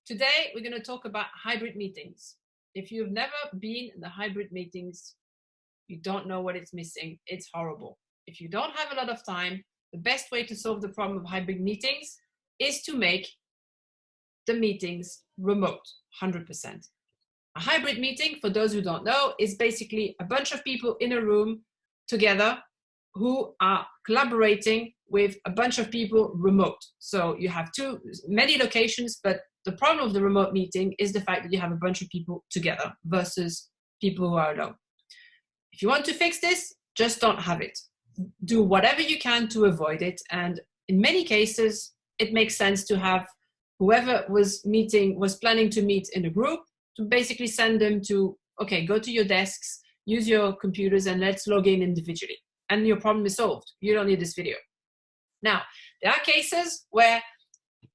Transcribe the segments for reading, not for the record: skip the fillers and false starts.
Today, we're going to talk about hybrid meetings. If you've never been in the hybrid meetings, you don't know what it's missing. It's horrible. If you don't have a lot of time, the best way to solve the problem of hybrid meetings is to make the meetings remote, 100%. A hybrid meeting, for those who don't know, is basically a bunch of people in a room together who are collaborating with a bunch of people remote. So you have many locations, but the problem of the remote meeting is the fact that you have a bunch of people together versus people who are alone. If you want to fix this, just don't have it. Do whatever you can to avoid it. And in many cases, it makes sense to have whoever was planning to meet in a group to basically send them to, okay, go to your desks, use your computers, and let's log in individually. And your problem is solved. You don't need this video. Now, there are cases where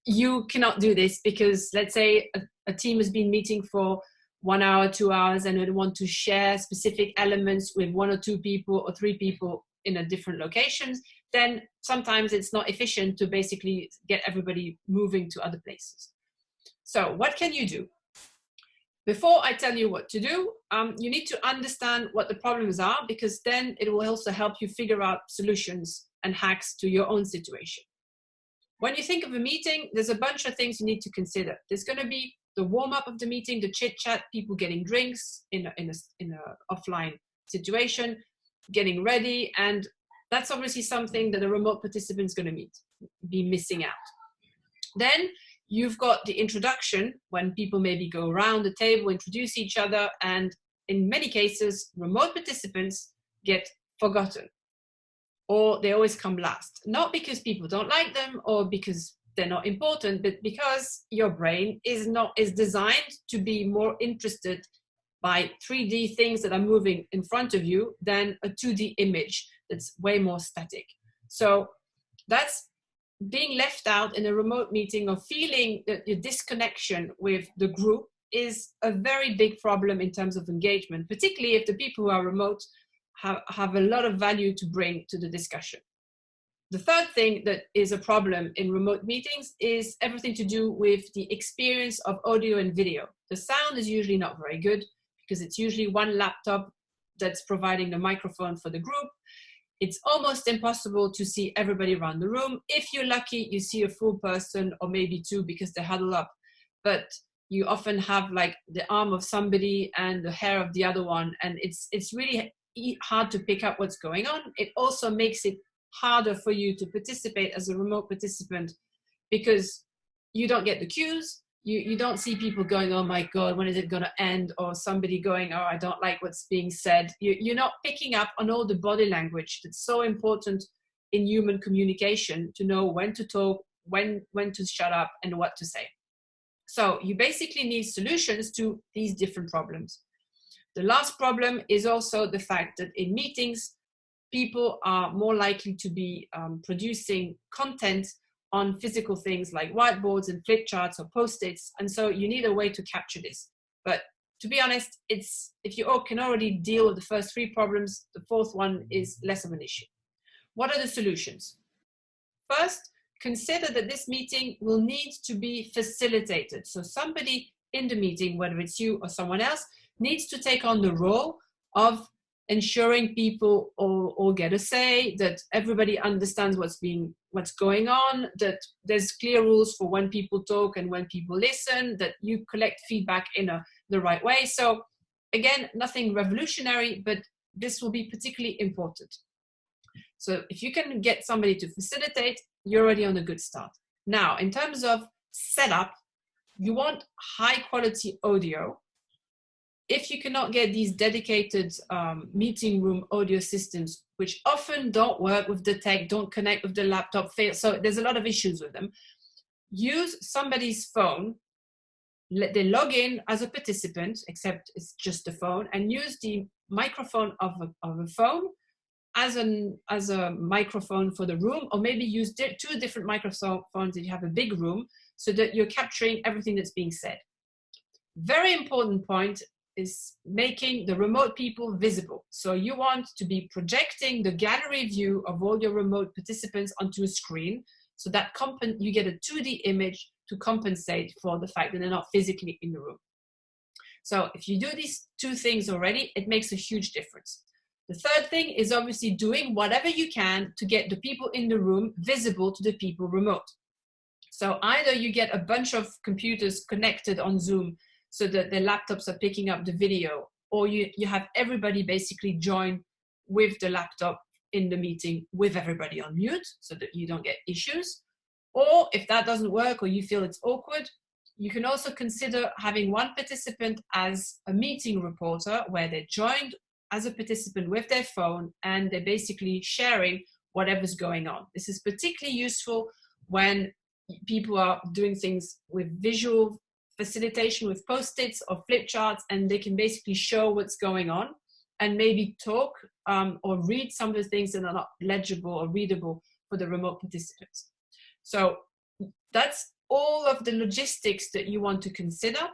you cannot do this because, let's say, a team has been meeting for 1 hour, 2 hours, and they want to share specific elements with 1 or 2 people or 3 people in a different locations, then sometimes it's not efficient to basically get everybody moving to other places. So what can you do? Before I tell you what to do, you need to understand what the problems are, because then it will also help you figure out solutions and hacks to your own situation. When you think of a meeting, there's a bunch of things you need to consider. There's going to be the warm-up of the meeting, the chit-chat, people getting drinks in a offline situation, getting ready, and that's obviously something that a remote participant is going to be missing out. Then you've got the introduction, when people maybe go around the table, introduce each other, and in many cases, remote participants get forgotten, or they always come last. Not because people don't like them or because they're not important, but because your brain is designed to be more interested by 3D things that are moving in front of you than a 2D image that's way more static. So that's being left out in a remote meeting, or feeling that your disconnection with the group is a very big problem in terms of engagement, particularly if the people who are remote have a lot of value to bring to the discussion. The third thing that is a problem in remote meetings is everything to do with the experience of audio and video. The sound is usually not very good because it's usually one laptop that's providing the microphone for the group. It's almost impossible to see everybody around the room. If you're lucky, you see a full person or maybe 2 because they huddle up. But you often have like the arm of somebody and the hair of the other one. And it's really hard to pick up what's going on. It also makes it harder for you to participate as a remote participant because you don't get the cues. You don't see people going, oh my God, when is it going to end? Or somebody going, oh, I don't like what's being said. You're not picking up on all the body language that's so important in human communication, to know when to talk, when to shut up, and what to say. So you basically need solutions to these different problems. The last problem is also the fact that in meetings, people are more likely to be producing content on physical things like whiteboards and flipcharts or post-its. And so you need a way to capture this. But to be honest, if you all can already deal with the first 3 problems, the 4th one is less of an issue. What are the solutions? First, consider that this meeting will need to be facilitated. So somebody in the meeting, whether it's you or someone else, needs to take on the role of ensuring people all get a say, that everybody understands what's going on, that there's clear rules for when people talk and when people listen, that you collect feedback in the right way. So again, nothing revolutionary, but this will be particularly important. So if you can get somebody to facilitate, you're already on a good start. Now, in terms of setup, you want high quality audio. If you cannot get these dedicated meeting room audio systems, which often don't work with the tech, don't connect with the laptop, fail, so there's a lot of issues with them, use somebody's phone. They log in as a participant, except it's just a phone, and use the microphone of a phone as a microphone for the room, or maybe use 2 different microphones if you have a big room, so that you're capturing everything that's being said. Very important point is making the remote people visible. So you want to be projecting the gallery view of all your remote participants onto a screen, so that you get a 2D image to compensate for the fact that they're not physically in the room. So if you do these two things already, it makes a huge difference. The third thing is obviously doing whatever you can to get the people in the room visible to the people remote. So either you get a bunch of computers connected on Zoom so that their laptops are picking up the video, or you have everybody basically join with the laptop in the meeting with everybody on mute so that you don't get issues. Or if that doesn't work or you feel it's awkward, you can also consider having one participant as a meeting reporter where they're joined as a participant with their phone and they're basically sharing whatever's going on. This is particularly useful when people are doing things with visual facilitation with post-its or flip charts, and they can basically show what's going on and maybe talk or read some of the things that are not legible or readable for the remote participants. So that's all of the logistics that you want to consider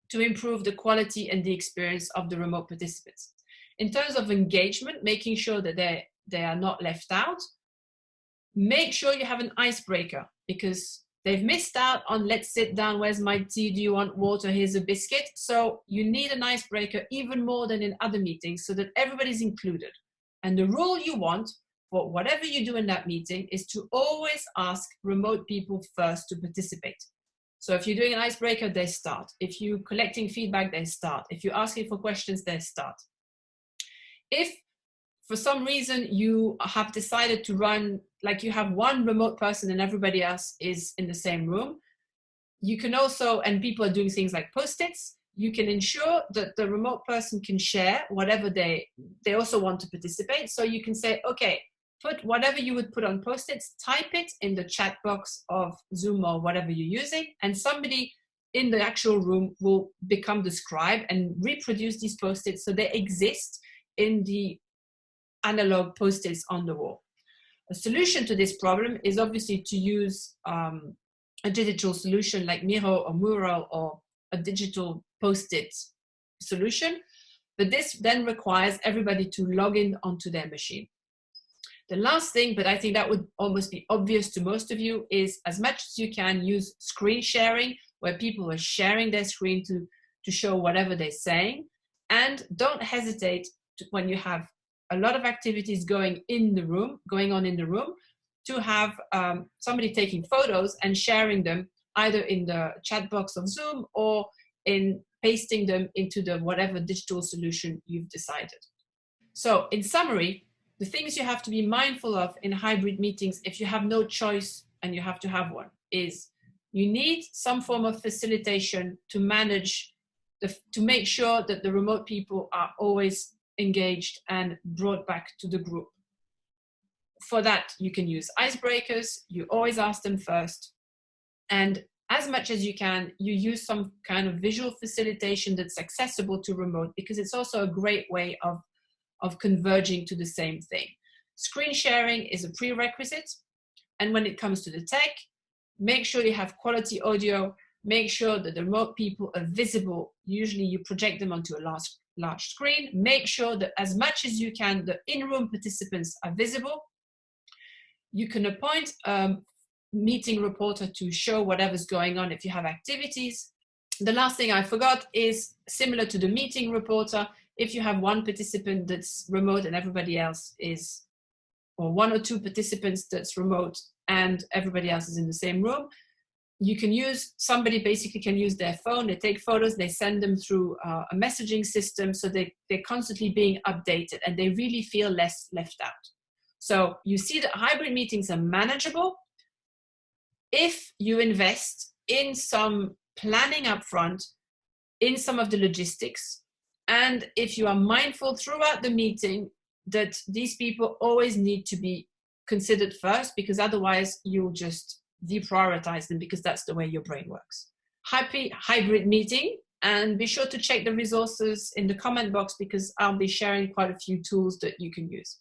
to improve the quality and the experience of the remote participants. In terms of engagement, making sure that they are not left out, make sure you have an icebreaker, because they've missed out on let's sit down, where's my tea, do you want water, here's a biscuit. So you need an icebreaker even more than in other meetings so that everybody's included. And the rule you want for whatever you do in that meeting is to always ask remote people first to participate. So if you're doing an icebreaker, they start. If you're collecting feedback, they start. If you're asking for questions, they start. If for some reason you have decided to run, like you have one remote person and everybody else is in the same room, you can also, and people are doing things like post-its, you can ensure that the remote person can share whatever they also want to participate. So you can say, okay, put whatever you would put on post-its, type it in the chat box of Zoom or whatever you're using, and somebody in the actual room will become the scribe and reproduce these post-its so they exist in the analog post-its on the wall. A solution to this problem is obviously to use a digital solution like Miro or Mural or a digital post-it solution, but this then requires everybody to log in onto their machine. The last thing, but I think that would almost be obvious to most of you, is as much as you can use screen sharing, where people are sharing their screen to show whatever they're saying. And don't hesitate when you have a lot of activities going on in the room, to have somebody taking photos and sharing them either in the chat box of Zoom or in pasting them into the whatever digital solution you've decided. So in summary, the things you have to be mindful of in hybrid meetings, if you have no choice and you have to have one, is you need some form of facilitation to manage, to make sure that the remote people are always engaged and brought back to the group. For that, you can use icebreakers. You always ask them first. And as much as you can, you use some kind of visual facilitation that's accessible to remote, because it's also a great way of converging to the same thing. Screen sharing is a prerequisite. And when it comes to the tech, make sure you have quality audio, make sure that the remote people are visible. Usually you project them onto a large screen. Make sure that as much as you can, the in-room participants are visible. You can appoint a meeting reporter to show whatever's going on if you have activities. The last thing I forgot is similar to the meeting reporter. If you have one participant that's remote and everybody else is, or one or two participants that's remote and everybody else is in the same room, you can use, somebody basically can use their phone, they take photos, they send them through a messaging system, so they're constantly being updated and they really feel less left out. So you see that hybrid meetings are manageable if you invest in some planning upfront, in some of the logistics, and if you are mindful throughout the meeting that these people always need to be considered first, because otherwise you'll just deprioritize them, because that's the way your brain works. Happy hybrid meeting, and be sure to check the resources in the comment box, because I'll be sharing quite a few tools that you can use.